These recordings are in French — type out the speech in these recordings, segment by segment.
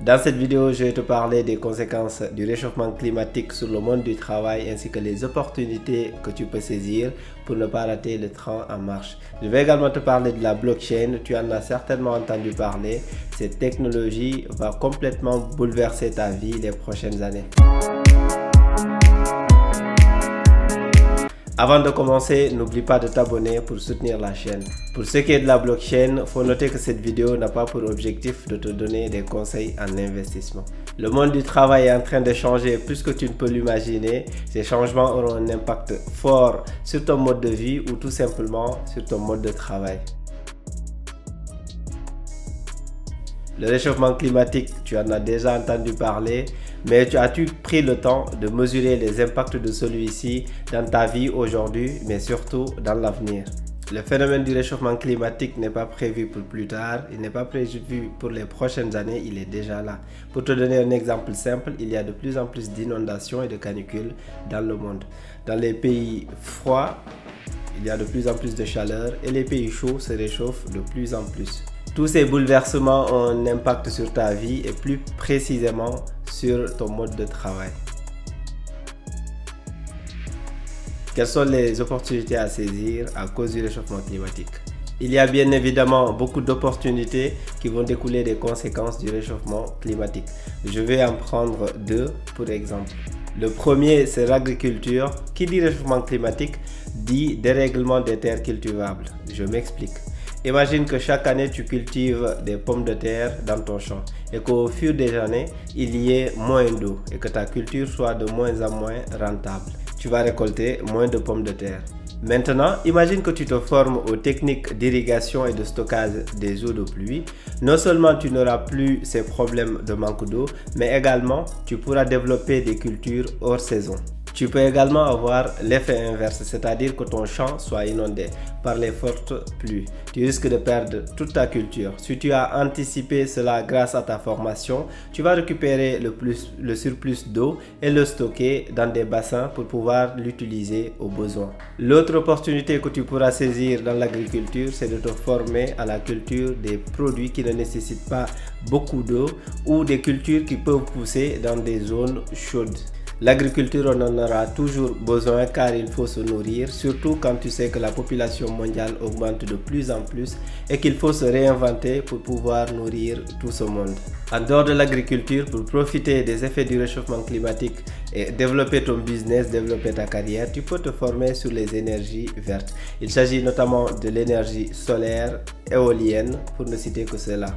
Dans cette vidéo, je vais te parler des conséquences du réchauffement climatique sur le monde du travail ainsi que les opportunités que tu peux saisir pour ne pas rater le train en marche. Je vais également te parler de la blockchain, tu en as certainement entendu parler. Cette technologie va complètement bouleverser ta vie les prochaines années. Avant de commencer, n'oublie pas de t'abonner pour soutenir la chaîne. Pour ce qui est de la blockchain, il faut noter que cette vidéo n'a pas pour objectif de te donner des conseils en investissement. Le monde du travail est en train de changer plus que tu ne peux l'imaginer. Ces changements auront un impact fort sur ton mode de vie ou tout simplement sur ton mode de travail. Le réchauffement climatique, tu en as déjà entendu parler, mais as-tu pris le temps de mesurer les impacts de celui-ci dans ta vie aujourd'hui, mais surtout dans l'avenir? Le phénomène du réchauffement climatique n'est pas prévu pour plus tard, il n'est pas prévu pour les prochaines années, il est déjà là. Pour te donner un exemple simple, il y a de plus en plus d'inondations et de canicules dans le monde. Dans les pays froids, il y a de plus en plus de chaleur et les pays chauds se réchauffent de plus en plus. Tous ces bouleversements ont un impact sur ta vie et plus précisément sur ton mode de travail. Quelles sont les opportunités à saisir à cause du réchauffement climatique? Il y a bien évidemment beaucoup d'opportunités qui vont découler des conséquences du réchauffement climatique. Je vais en prendre deux pour exemple. Le premier, c'est l'agriculture. Qui dit réchauffement climatique dit dérèglement des terres cultivables. Je m'explique. Imagine que chaque année tu cultives des pommes de terre dans ton champ et qu'au fur des années il y ait moins d'eau et que ta culture soit de moins en moins rentable. Tu vas récolter moins de pommes de terre. Maintenant, imagine que tu te formes aux techniques d'irrigation et de stockage des eaux de pluie. Non seulement tu n'auras plus ces problèmes de manque d'eau, mais également tu pourras développer des cultures hors saison. Tu peux également avoir l'effet inverse, c'est-à-dire que ton champ soit inondé par les fortes pluies. Tu risques de perdre toute ta culture. Si tu as anticipé cela grâce à ta formation, tu vas récupérer le surplus d'eau et le stocker dans des bassins pour pouvoir l'utiliser au besoin. L'autre opportunité que tu pourras saisir dans l'agriculture, c'est de te former à la culture des produits qui ne nécessitent pas beaucoup d'eau ou des cultures qui peuvent pousser dans des zones chaudes. L'agriculture, on en aura toujours besoin car il faut se nourrir, surtout quand tu sais que la population mondiale augmente de plus en plus et qu'il faut se réinventer pour pouvoir nourrir tout ce monde. En dehors de l'agriculture, pour profiter des effets du réchauffement climatique et développer ton business, développer ta carrière, tu peux te former sur les énergies vertes. Il s'agit notamment de l'énergie solaire, éolienne, pour ne citer que cela.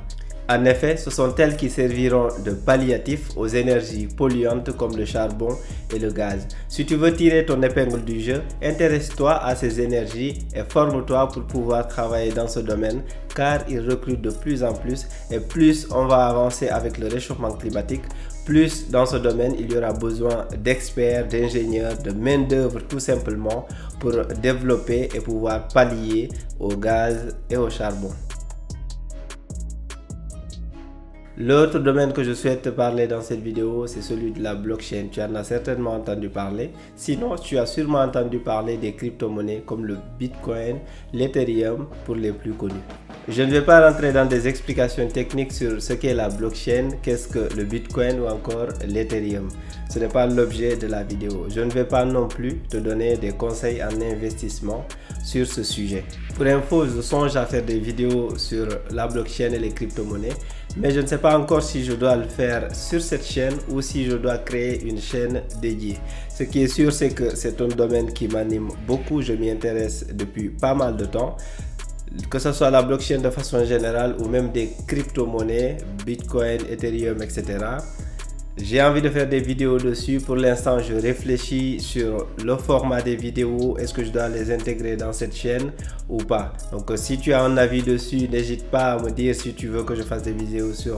En effet, ce sont elles qui serviront de palliatif aux énergies polluantes comme le charbon et le gaz. Si tu veux tirer ton épingle du jeu, intéresse-toi à ces énergies et forme-toi pour pouvoir travailler dans ce domaine car ils recrutent de plus en plus et plus on va avancer avec le réchauffement climatique, plus dans ce domaine il y aura besoin d'experts, d'ingénieurs, de main-d'œuvre tout simplement pour développer et pouvoir pallier au gaz et au charbon. L'autre domaine que je souhaite te parler dans cette vidéo, c'est celui de la blockchain. Tu en as certainement entendu parler. Sinon, tu as sûrement entendu parler des crypto-monnaies comme le Bitcoin, l'Ethereum pour les plus connus. Je ne vais pas rentrer dans des explications techniques sur ce qu'est la blockchain, qu'est-ce que le Bitcoin ou encore l'Ethereum. Ce n'est pas l'objet de la vidéo. Je ne vais pas non plus te donner des conseils en investissement sur ce sujet. Pour info, je songe à faire des vidéos sur la blockchain et les crypto-monnaies, mais je ne sais pas encore si je dois le faire sur cette chaîne ou si je dois créer une chaîne dédiée. Ce qui est sûr, c'est que c'est un domaine qui m'anime beaucoup, je m'y intéresse depuis pas mal de temps. Que ce soit la blockchain de façon générale ou même des crypto-monnaies, Bitcoin, Ethereum, etc. J'ai envie de faire des vidéos dessus. Pour l'instant, je réfléchis sur le format des vidéos. Est-ce que je dois les intégrer dans cette chaîne ou pas? Donc, si tu as un avis dessus, n'hésite pas à me dire si tu veux que je fasse des vidéos sur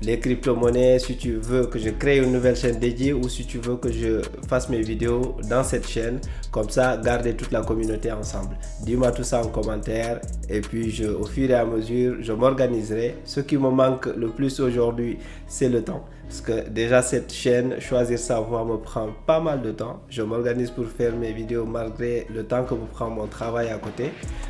les crypto-monnaies, si tu veux que je crée une nouvelle chaîne dédiée ou si tu veux que je fasse mes vidéos dans cette chaîne. Comme ça, garder toute la communauté ensemble. Dis-moi tout ça en commentaire et puis au fur et à mesure, je m'organiserai. Ce qui me manque le plus aujourd'hui, c'est le temps. Parce que déjà cette chaîne, choisir sa voie me prend pas mal de temps. Je m'organise pour faire mes vidéos malgré le temps que me prend mon travail à côté.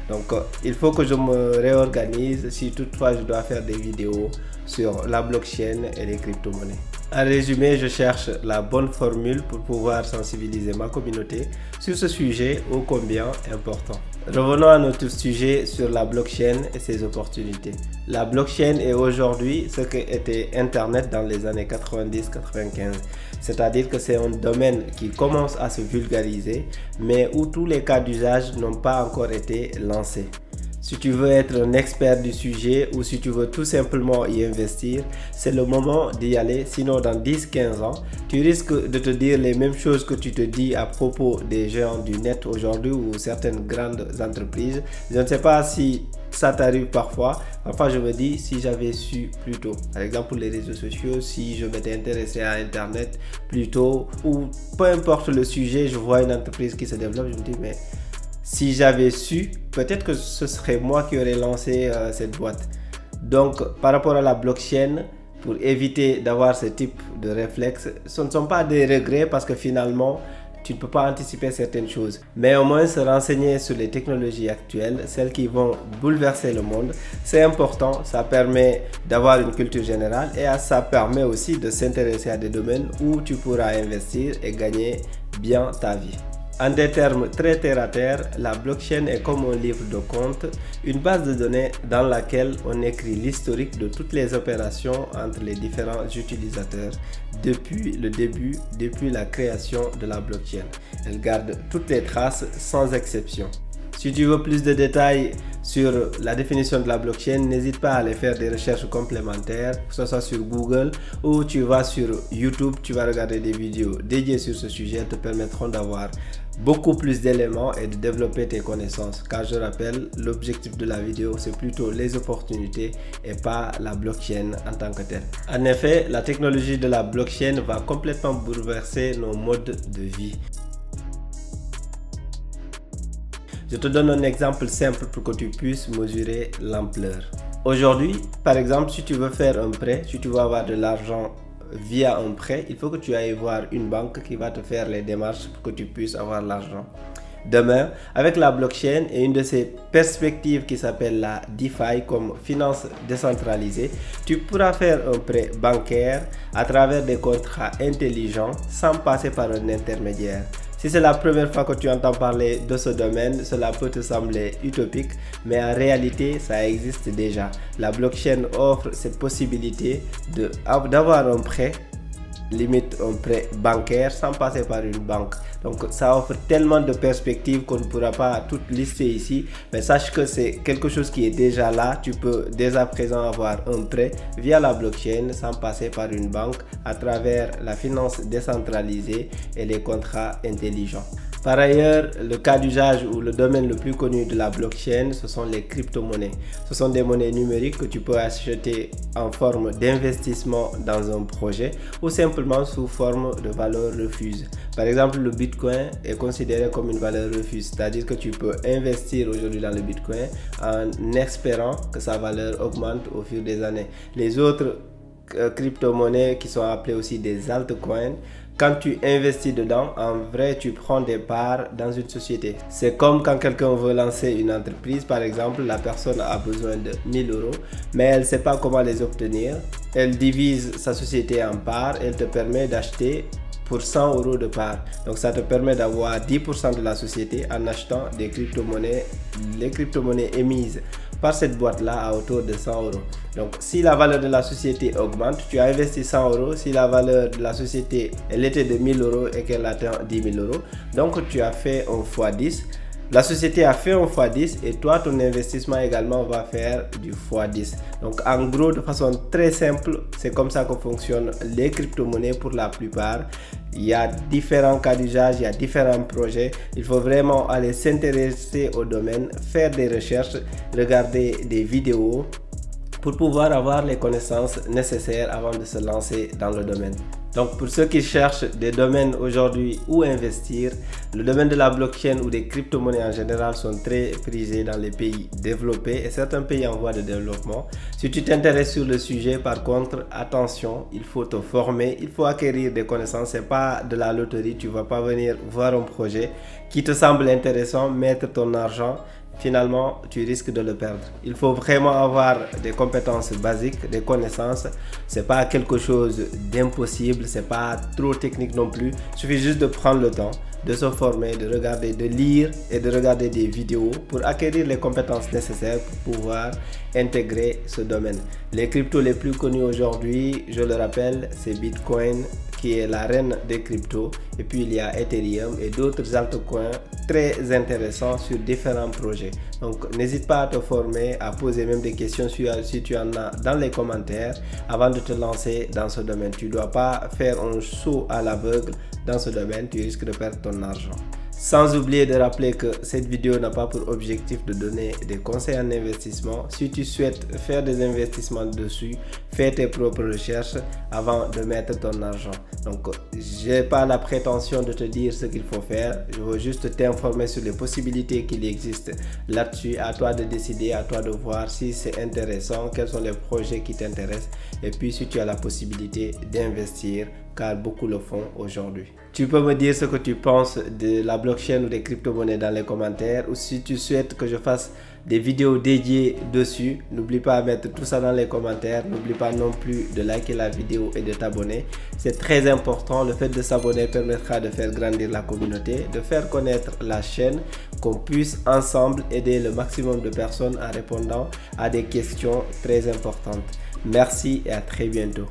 Donc il faut que je me réorganise si toutefois je dois faire des vidéos sur la blockchain et les crypto-monnaies. En résumé, je cherche la bonne formule pour pouvoir sensibiliser ma communauté sur ce sujet ô combien important. Revenons à notre sujet sur la blockchain et ses opportunités. La blockchain est aujourd'hui ce qu'était Internet dans les années 90-95. C'est-à-dire que c'est un domaine qui commence à se vulgariser, mais où tous les cas d'usage n'ont pas encore été lancés. Si tu veux être un expert du sujet ou si tu veux tout simplement y investir, c'est le moment d'y aller. Sinon, dans 10-15 ans, tu risques de te dire les mêmes choses que tu te dis à propos des géants du net aujourd'hui ou certaines grandes entreprises. Je ne sais pas si ça t'arrive parfois. Parfois, je me dis si j'avais su plus tôt. Par exemple, pour les réseaux sociaux, si je m'étais intéressé à Internet plus tôt ou peu importe le sujet, je vois une entreprise qui se développe, je me dis mais si j'avais su, peut-être que ce serait moi qui aurais lancé cette boîte. Donc, par rapport à la blockchain, pour éviter d'avoir ce type de réflexe, ce ne sont pas des regrets parce que finalement, tu ne peux pas anticiper certaines choses. Mais au moins se renseigner sur les technologies actuelles, celles qui vont bouleverser le monde, c'est important. Ça permet d'avoir une culture générale et ça permet aussi de s'intéresser à des domaines où tu pourras investir et gagner bien ta vie. En des termes très terre à terre, la blockchain est comme un livre de compte, une base de données dans laquelle on écrit l'historique de toutes les opérations entre les différents utilisateurs depuis le début, depuis la création de la blockchain. Elle garde toutes les traces sans exception. Si tu veux plus de détails sur la définition de la blockchain, n'hésite pas à aller faire des recherches complémentaires, que ce soit sur Google ou tu vas sur YouTube, tu vas regarder des vidéos dédiées sur ce sujet, elles te permettront d'avoir beaucoup plus d'éléments et de développer tes connaissances. Car je rappelle, l'objectif de la vidéo, c'est plutôt les opportunités et pas la blockchain en tant que telle. En effet, la technologie de la blockchain va complètement bouleverser nos modes de vie. Je te donne un exemple simple pour que tu puisses mesurer l'ampleur. Aujourd'hui, par exemple, si tu veux faire un prêt, si tu veux avoir de l'argent via un prêt, il faut que tu ailles voir une banque qui va te faire les démarches pour que tu puisses avoir l'argent. Demain, avec la blockchain et une de ces perspectives qui s'appelle la DeFi comme finance décentralisée, tu pourras faire un prêt bancaire à travers des contrats intelligents sans passer par un intermédiaire. Si c'est la première fois que tu entends parler de ce domaine, cela peut te sembler utopique, mais en réalité, ça existe déjà. La blockchain offre cette possibilité d'avoir un prêt, limite un prêt bancaire, sans passer par une banque. Donc ça offre tellement de perspectives qu'on ne pourra pas toutes lister ici, mais sache que c'est quelque chose qui est déjà là. Tu peux dès à présent avoir un prêt via la blockchain sans passer par une banque à travers la finance décentralisée et les contrats intelligents. Par ailleurs, le cas d'usage ou le domaine le plus connu de la blockchain, ce sont les crypto-monnaies. Ce sont des monnaies numériques que tu peux acheter en forme d'investissement dans un projet ou simplement sous forme de valeur refuge. Par exemple, le Bitcoin est considéré comme une valeur refuge, c'est-à-dire que tu peux investir aujourd'hui dans le Bitcoin en espérant que sa valeur augmente au fil des années. Les autres crypto-monnaies qui sont appelées aussi des altcoins, quand tu investis dedans, en vrai, tu prends des parts dans une société. C'est comme quand quelqu'un veut lancer une entreprise, par exemple, la personne a besoin de 1000 €, mais elle ne sait pas comment les obtenir. Elle divise sa société en parts, elle te permet d'acheter pour 100 € de part. Donc ça te permet d'avoir 10% de la société en achetant des crypto-monnaies, les crypto-monnaies émises par cette boîte-là à hauteur de 100 €. Donc si la valeur de la société augmente, tu as investi 100 €. Si la valeur de la société, elle était de 1000 € et qu'elle atteint 10 000 €, donc tu as fait un x10. La société a fait un x10 et toi, ton investissement également va faire du x10. Donc en gros, de façon très simple, c'est comme ça que fonctionnent les crypto-monnaies pour la plupart. Il y a différents cas d'usage, il y a différents projets. Il faut vraiment aller s'intéresser au domaine, faire des recherches, regarder des vidéos pour pouvoir avoir les connaissances nécessaires avant de se lancer dans le domaine. Donc pour ceux qui cherchent des domaines aujourd'hui où investir, le domaine de la blockchain ou des crypto-monnaies en général sont très prisés dans les pays développés et certains pays en voie de développement. Si tu t'intéresses sur le sujet, par contre, attention, il faut te former, il faut acquérir des connaissances. C'est pas de la loterie, tu vas pas venir voir un projet qui te semble intéressant, mettre ton argent finalement, tu risques de le perdre. Il faut vraiment avoir des compétences basiques, des connaissances. C'est pas quelque chose d'impossible, c'est pas trop technique non plus. Il suffit juste de prendre le temps, de se former, de regarder, de lire et de regarder des vidéos pour acquérir les compétences nécessaires pour pouvoir intégrer ce domaine. Les cryptos les plus connus aujourd'hui, je le rappelle, c'est Bitcoin qui est la reine des cryptos, et puis il y a Ethereum et d'autres altcoins très intéressants sur différents projets. Donc n'hésite pas à te former, à poser même des questions si tu en as dans les commentaires avant de te lancer dans ce domaine. Tu ne dois pas faire un saut à l'aveugle dans ce domaine, tu risques de perdre ton argent. Sans oublier de rappeler que cette vidéo n'a pas pour objectif de donner des conseils en investissement. Si tu souhaites faire des investissements dessus, fais tes propres recherches avant de mettre ton argent. Donc, je n'ai pas la prétention de te dire ce qu'il faut faire. Je veux juste t'informer sur les possibilités qu'il existe là-dessus. À toi de décider, à toi de voir si c'est intéressant, quels sont les projets qui t'intéressent. Et puis, si tu as la possibilité d'investir, car beaucoup le font aujourd'hui. Tu peux me dire ce que tu penses de la blockchain ou des crypto-monnaies dans les commentaires, ou si tu souhaites que je fasse des vidéos dédiées dessus, n'oublie pas de mettre tout ça dans les commentaires. N'oublie pas non plus de liker la vidéo et de t'abonner. C'est très important. Le fait de s'abonner permettra de faire grandir la communauté, de faire connaître la chaîne, qu'on puisse ensemble aider le maximum de personnes en répondant à des questions très importantes. Merci et à très bientôt.